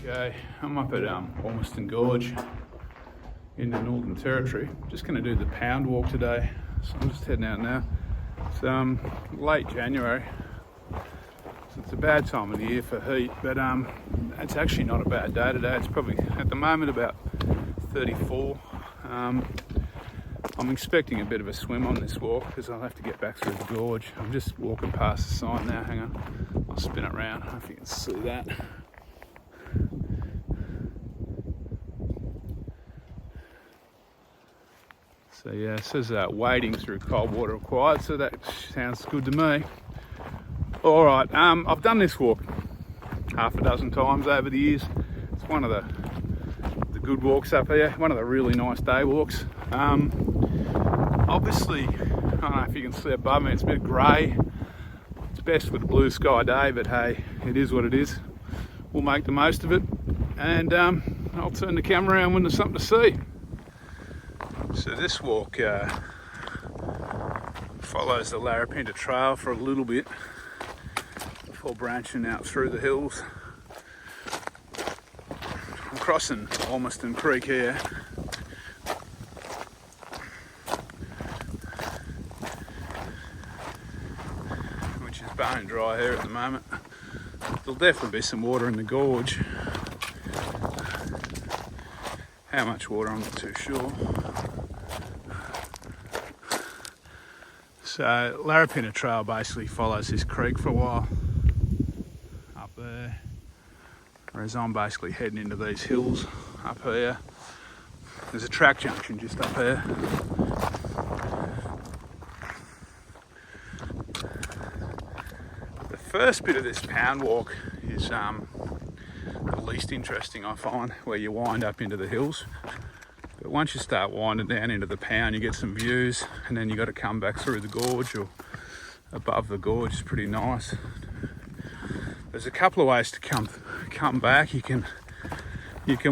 Okay, I'm up at Ormiston Gorge in the Northern Territory. Just going to do the pound walk today, so I'm just heading out now. It's late January, so it's a bad time of the year for heat, but it's actually not a bad day today. It's probably at the moment about 34. I'm expecting a bit of a swim on this walk because I'll have to get back through the gorge. I'm just walking past the sign now. Hang on, I'll spin it around. I don't know if you can see that. So yeah, it says wading through cold water required, so that sounds good to me. All right, I've done this walk half a dozen times over the years. It's one of the good walks up here, one of the really nice day walks. Obviously, I don't know if you can see above me, it's a bit grey. It's best with a blue sky day, but hey, it is what it is. We'll make the most of it, and I'll turn the camera around when there's something to see. So this walk follows the Larapinta Trail for a little bit before branching out through the hills. I'm crossing Ormiston Creek here. Which is bone dry here at the moment. There'll definitely be some water in the gorge. How much water, I'm not too sure. So Larapinta Trail basically follows this creek for a while up there, whereas I'm basically heading into these hills up here. There's a track junction just up here. The first bit of this pound walk is the least interesting, I find, where you wind up into the hills. But once you start winding down into the pound, you get some views, and then you got to come back through the gorge or above the gorge. It's pretty nice. There's a couple of ways to come back. You can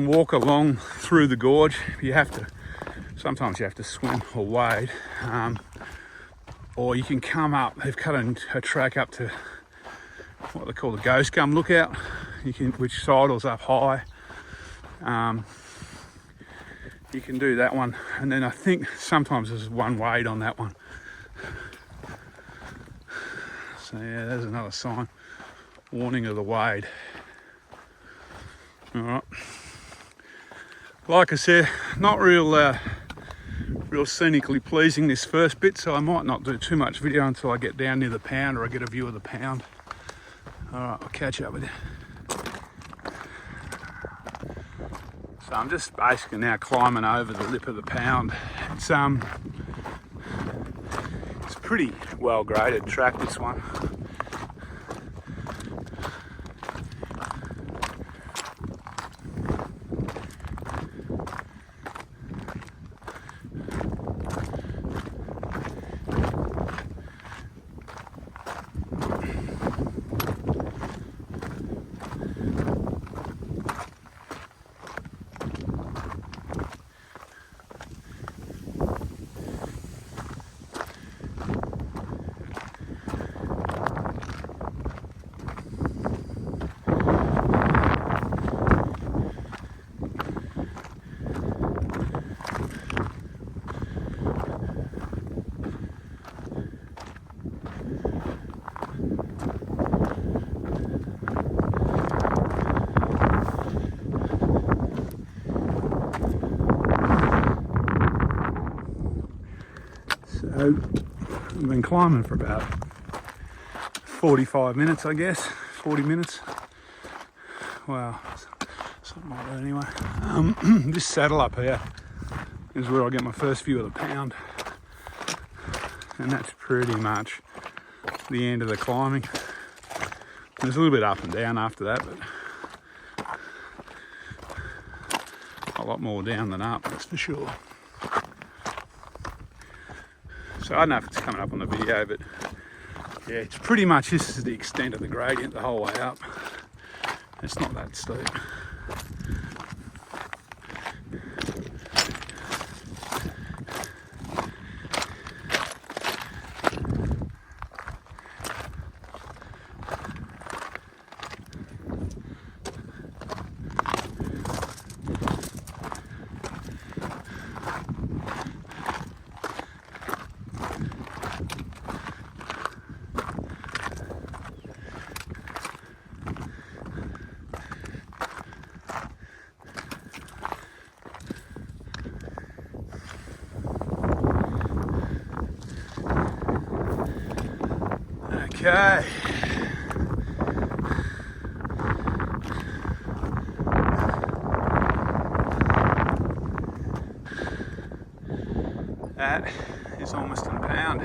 walk along through the gorge. Sometimes you have to swim or wade, or you can come up. They've cut a track up to what they call the Ghost Gum Lookout, which sidles up high. You can do that one, and then I think sometimes there's one wade on that one. So yeah, there's another sign, warning of the wade. All right. Like I said, not real scenically pleasing this first bit, so I might not do too much video until I get down near the pound or I get a view of the pound. All right, I'll catch up with you. So I'm just basically now climbing over the lip of the pound. It's pretty well graded track, this one. So I've been climbing for about 45 minutes, I guess, 40 minutes. Wow, something like that anyway. This saddle up here is where I get my first view of the pound, and that's pretty much the end of the climbing. There's a little bit up and down after that, but a lot more down than up, that's for sure. So I don't know if it's coming up on the video, but yeah, it's pretty much, this is the extent of the gradient the whole way up. It's not that steep. Okay. That is Ormiston Pound.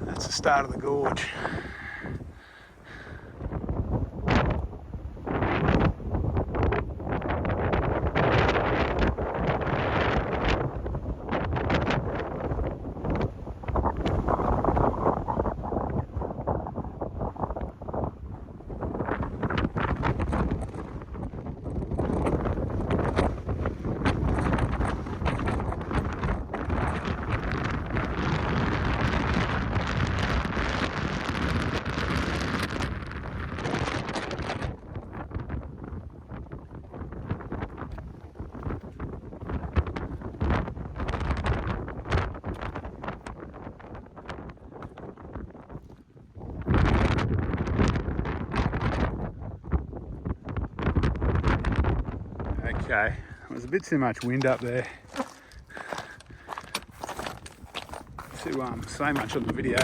That's the start of the gorge. Okay, there's a bit too much wind up there to say much on the video.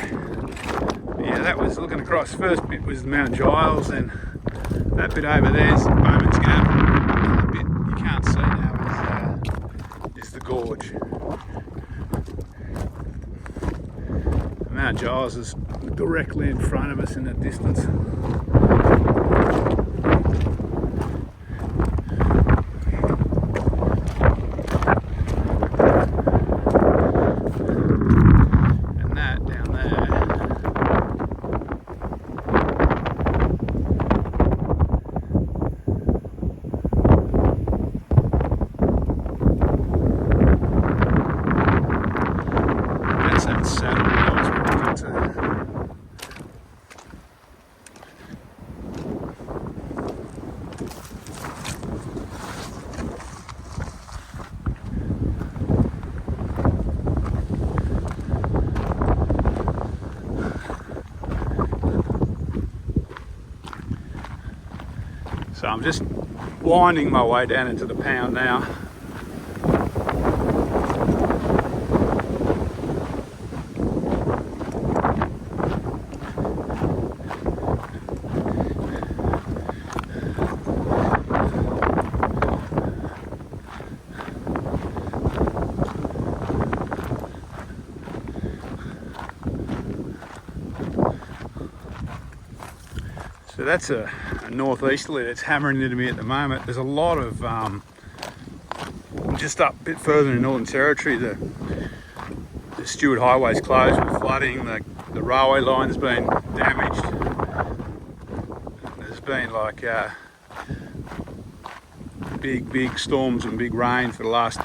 But yeah, that was looking across. First bit was Mount Giles, and that bit over there's Bowman's Gap. And the bit you can't see now is the gorge. Mount Giles is directly in front of us in the distance. So I'm just winding my way down into the pound now. So that's a northeasterly that's hammering into me at the moment. There's a lot of, just up a bit further in Northern Territory, the Stewart Highway's closed with flooding, the railway line's been damaged. There's been like big storms and big rain for the last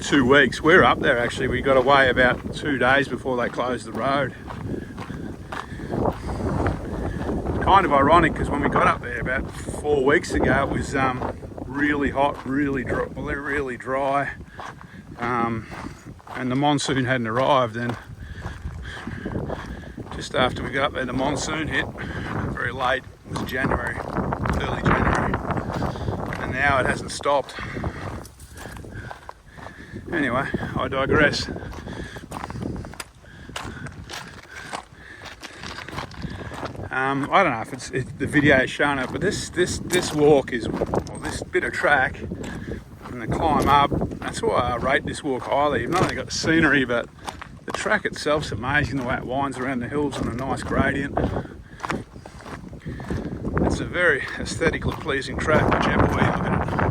2 weeks. We're up there actually, we got away about 2 days before they closed the road. Kind of ironic because when we got up there about 4 weeks ago, it was really hot, really dry, and the monsoon hadn't arrived. And just after we got up there, the monsoon hit very late. It was January, early January, and now it hasn't stopped. Anyway, I digress. I don't know if the video is showing it, but this walk is, or this bit of track and the climb up, that's why I rate this walk highly. You've not only got the scenery, but the track itself's amazing, the way it winds around the hills on a nice gradient. It's a very aesthetically pleasing track, whichever way you look at it.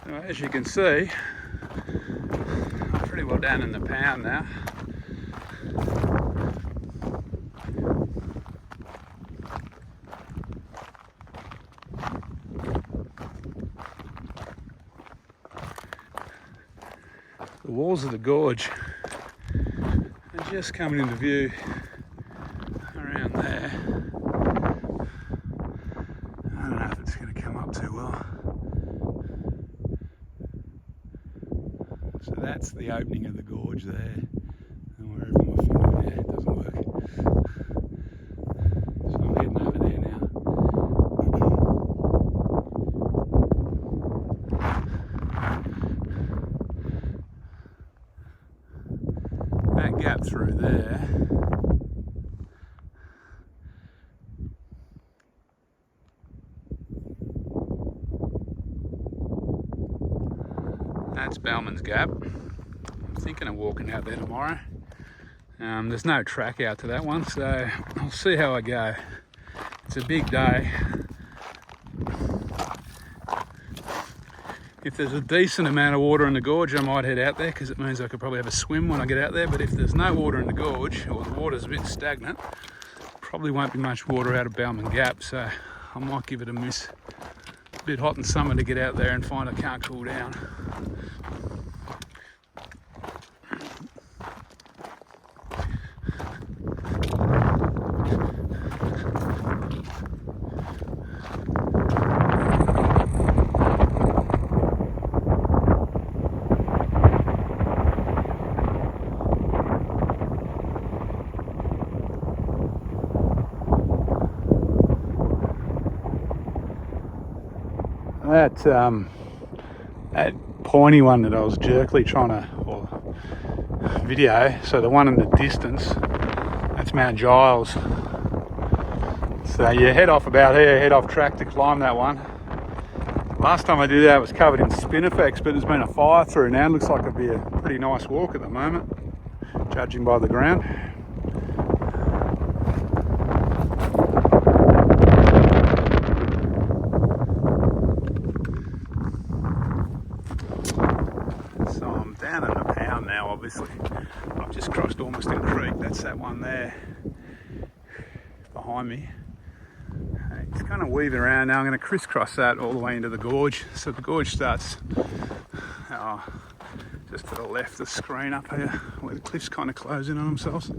So as you can see, I'm pretty well down in the pound now. The walls of the gorge are just coming into view around there. I don't know if it's going to come up too well. So that's the opening of the gorge there. And wherever my finger, yeah, it doesn't work. So I'm heading over there now. That gap through there. That's Bellman's Gap. I'm thinking of walking out there tomorrow. There's no track out to that one, so I'll see how I go. It's a big day. If there's a decent amount of water in the gorge, I might head out there because it means I could probably have a swim when I get out there. But if there's no water in the gorge, or the water's a bit stagnant, probably won't be much water out of Bellman Gap, so I might give it a miss. A bit hot in summer to get out there and find I can't cool down. That pointy one that I was jerkily trying to video, so the one in the distance, that's Mount Giles. So you head off about here, head off track to climb that one. Last time I did that it was covered in spinifex, but there's been a fire through now. It looks like it'd be a pretty nice walk at the moment, judging by the ground. Down in the pound now, obviously. I've just crossed Ormiston Creek. That's that one there behind me. It's kind of weaving around now. I'm going to crisscross that all the way into the gorge. So the gorge starts just to the left of the screen up here, where the cliffs kind of close in on themselves.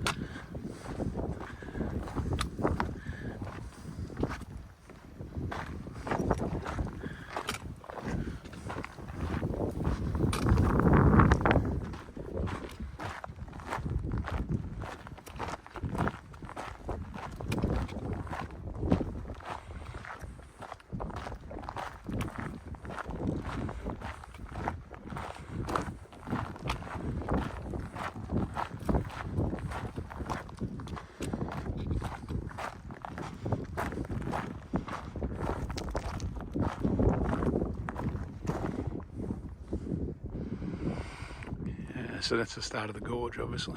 So that's the start of the gorge, obviously.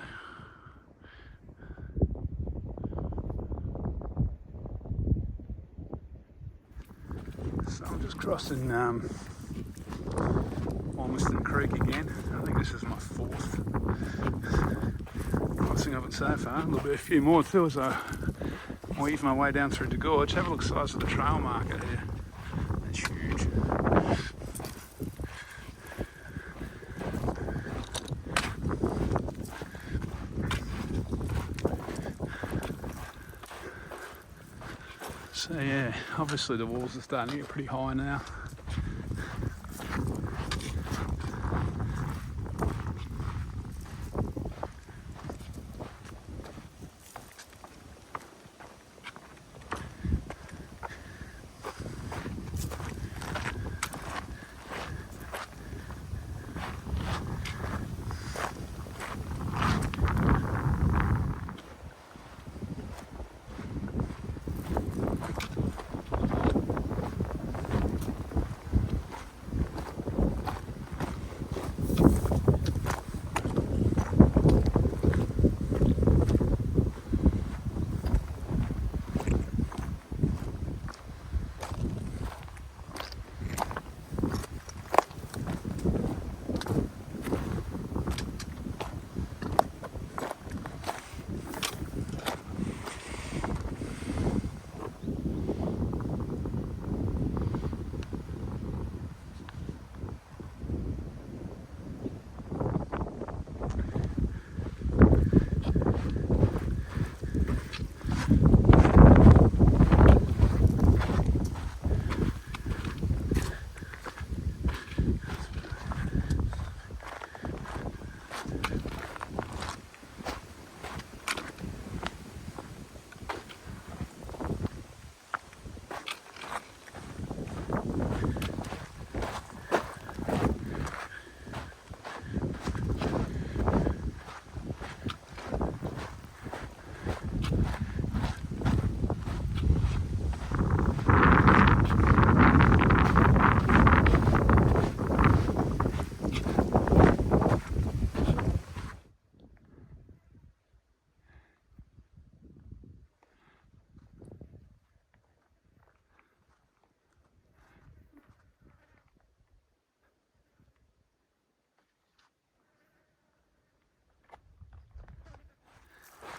So I'm just crossing Ormiston Creek again. I think this is my fourth crossing of it so far. There'll be a few more too as I weave my way down through the gorge. Have a look at the size of the trail marker here. That's huge. So yeah, obviously the walls are starting to get pretty high now.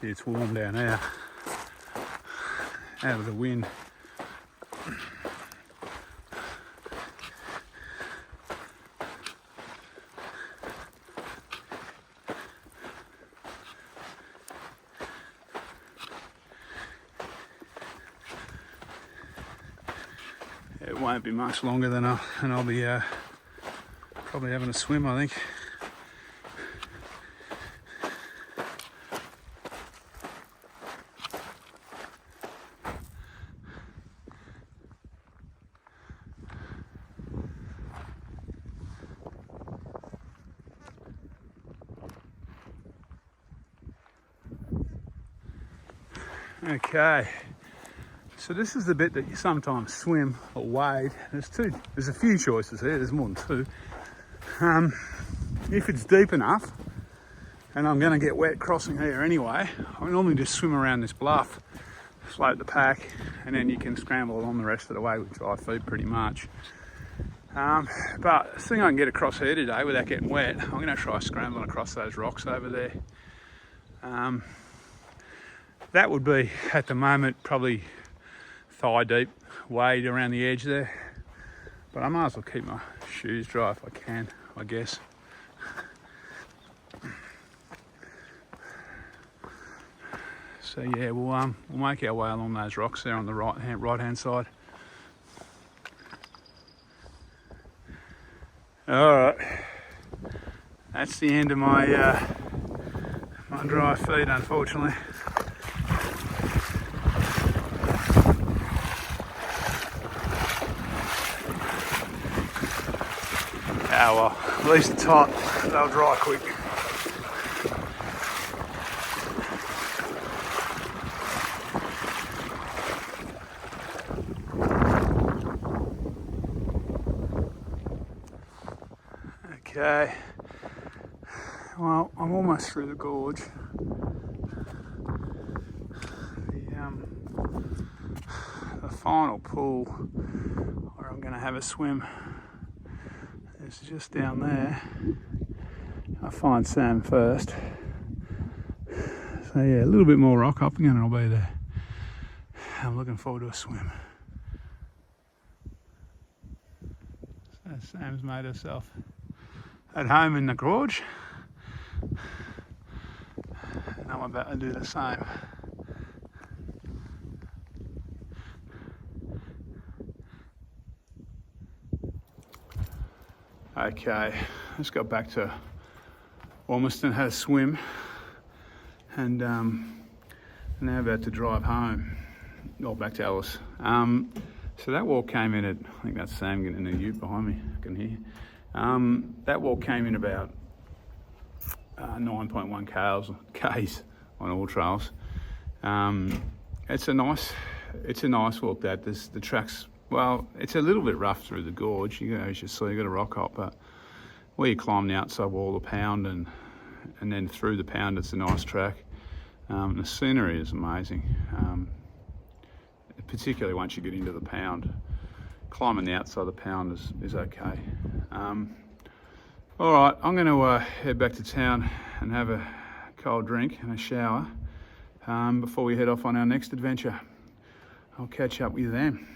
It's warm down here, out of the wind. It won't be much longer than I'll be probably having a swim, I think. Okay, so this is the bit that you sometimes swim or wade. There's a few choices here, there's more than two. If it's deep enough, and I'm going to get wet crossing here anyway, I normally just swim around this bluff, float the pack, and then you can scramble along the rest of the way with dry feet pretty much. But the thing I can get across here today without getting wet, I'm going to try scrambling across those rocks over there. That would be, at the moment, probably thigh deep wade around the edge there. But I might as well keep my shoes dry if I can, I guess. So yeah, we'll make our way along those rocks there on the right hand side. All right, that's the end of my my dry feet, unfortunately. Oh well, at least it's hot, they'll dry quick. Okay, well, I'm almost through the gorge. The final pool where I'm going to have a swim is just down there. I'll find Sam first. So yeah, a little bit more rock hopping and I'll be there. I'm looking forward to a swim. So Sam's made herself at home in the gorge, and I'm about to do the same. Okay, let's go back to Ormiston, had a swim, and now about to drive home, or back to Alice. So that walk came in at, I think that's Sam getting in the ute behind me, I can hear. That walk came in about 9.1 k's on all trails. It's a nice walk. That the tracks. Well, it's a little bit rough through the gorge. As you see, you got a rock hop, but where you climb the outside wall of the pound and then through the pound, it's a nice track. The scenery is amazing, particularly once you get into the pound. Climbing the outside of the pound is okay. All right, I'm going to head back to town and have a cold drink and a shower before we head off on our next adventure. I'll catch up with you then.